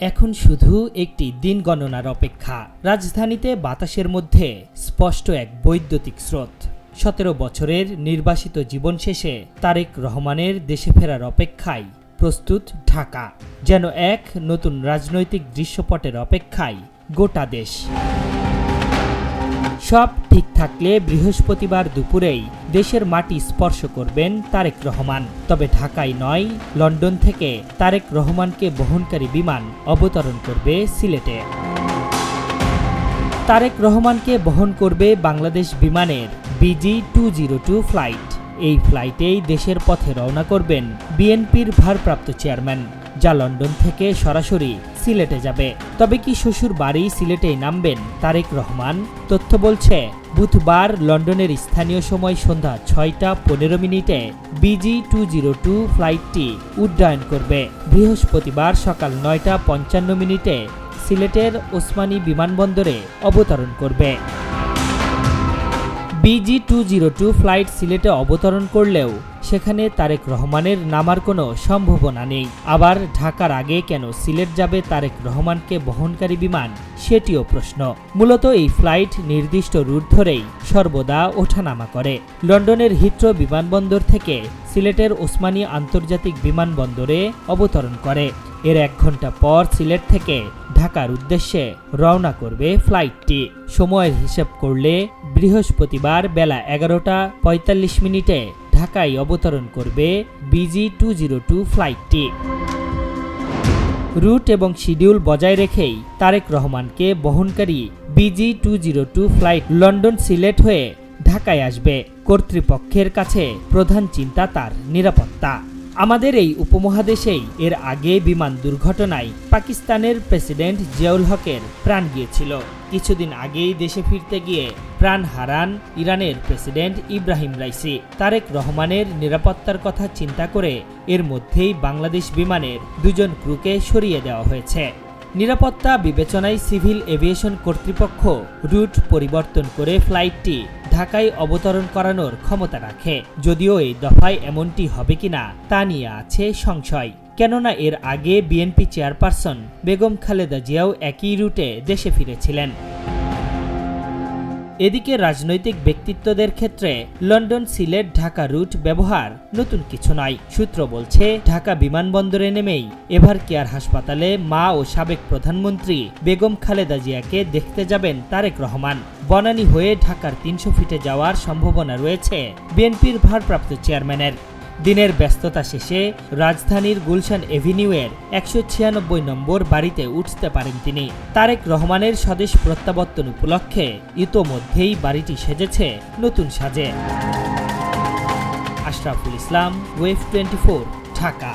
এখন শুধু একটি দিন গণনার অপেক্ষা। রাজধানীতে বাতাসের মধ্যে স্পষ্ট এক বৈদ্যুতিক স্রোত। ১৭ বছরের নির্বাসিত জীবন শেষে তারেক রহমানের দেশে ফেরার অপেক্ষায় প্রস্তুত ঢাকা। যেন এক নতুন রাজনৈতিক দৃশ্যপটের অপেক্ষায় গোটা দেশ। সব ঠিক থাকলে বৃহস্পতিবার দুপুরেই দেশের মাটি স্পর্শ করবেন তারেক রহমান। তবে ঢাকায় নয়, লন্ডন থেকে তারেক রহমানকে বহনকারী বিমান অবতরণ করবে সিলেটে। তারেক রহমানকে বহন করবে বাংলাদেশ বিমানের BG-202 ফ্লাইট। এই ফ্লাইটেই দেশের পথে রওনা করবেন বিএনপির ভারপ্রাপ্ত চেয়ারম্যান, যা লন্ডন থেকে সরাসরি সিলেটে যাবে। তবে কি শ্বশুর বাড়ি সিলেটেই নামবেন তারেক রহমান? তথ্য বলছে, বুধবার লন্ডনের স্থানীয় সময় সন্ধ্যা ৬টা ১৫ BG-202 ফ্লাইটটি উড্ডয়ন করবে। বৃহস্পতিবার সকাল ৯টা ৫৫ সিলেটের ওসমানী বিমানবন্দরে অবতরণ করবে। BG-202 ফ্লাইট সিলেটে অবতরণ করলেও সেখানে তারেক রহমানের নামার কোনো সম্ভাবনা নেই। আবার ঢাকার আগে কেন সিলেট যাবে তারেক রহমানকে বহনকারী বিমান, সেটিও প্রশ্ন। মূলত এই ফ্লাইট নির্দিষ্ট রুট ধরেই সর্বদা ওঠানামা করে। লন্ডনের হিথ্রো বিমানবন্দর থেকে সিলেটের ওসমানী আন্তর্জাতিক বিমানবন্দরে অবতরণ করে। এর ১ ঘন্টা পর সিলেট থেকে ঢাকার উদ্দেশ্যে রওনা করবে ফ্লাইটটি। সময়ের হিসেব করলে বৃহস্পতিবার বেলা ১১টা ৪৫ ঢাকায় অবতরণ করবে BG-202 ফ্লাইটটি। রুট এবং শিডিউল বজায় রেখেই তারেক রহমানকে বহনকারী BG-202 ফ্লাইট লন্ডন সিলেট হয়ে ঢাকায় আসবে। কর্তৃপক্ষের কাছে প্রধান চিন্তা তার নিরাপত্তা। আমাদের এই উপমহাদেশেই এর আগে বিমান দুর্ঘটনায় পাকিস্তানের প্রেসিডেন্ট জিয়াউল হকের প্রাণ গিয়েছিল। কিছুদিন আগেই দেশে ফিরতে গিয়ে প্রাণ হারান ইরানের প্রেসিডেন্ট ইব্রাহিম রাইসি। তারেক রহমানের নিরাপত্তার কথা চিন্তা করে এর মধ্যেই বাংলাদেশ বিমানের ২ জন ক্রুকে সরিয়ে দেওয়া হয়েছে। নিরাপত্তা বিবেচনায় সিভিল এভিয়েশন কর্তৃপক্ষ রুট পরিবর্তন করে ফ্লাইটটি ঢাকায় অবতরণ করানোর ক্ষমতা রাখে। যদিও এই দফায় এমনটি হবে কিনা তা নিয়ে আছে সংশয়। কেননা এর আগে BNP chairperson Begum Khaleda Xiao একই রুটে দেশে ফিরেছিলেন। এদিকে রাজনৈতিক ব্যক্তিত্বদের ক্ষেত্রে লন্ডন সিলেট ঢাকা রুট ব্যবহার নতুন কিছু নয়। সূত্র বলছে, ঢাকা বিমানবন্দরে নেমেই এভার কেয়ার হাসপাতালে মা ও সাবেক প্রধানমন্ত্রী বেগম খালেদা জিয়াকে দেখতে যাবেন তারেক রহমান। বনানী হয়ে ঢাকার ৩০০ ফিটে যাওয়ার সম্ভাবনা রয়েছে বিএনপির ভারপ্রাপ্ত চেয়ারম্যানের। দিনের ব্যস্ততা শেষে রাজধানীর গুলশান এভিনিউয়ের ১৯৬ নম্বর বাড়িতে উঠতে পারেন তিনি। তারেক রহমানের স্বদেশ প্রত্যাবর্তন উপলক্ষে ইতোমধ্যেই বাড়িটি সেজেছে নতুন সাজে। আশরাফুল ইসলাম, ওয়েভ 24, ঢাকা।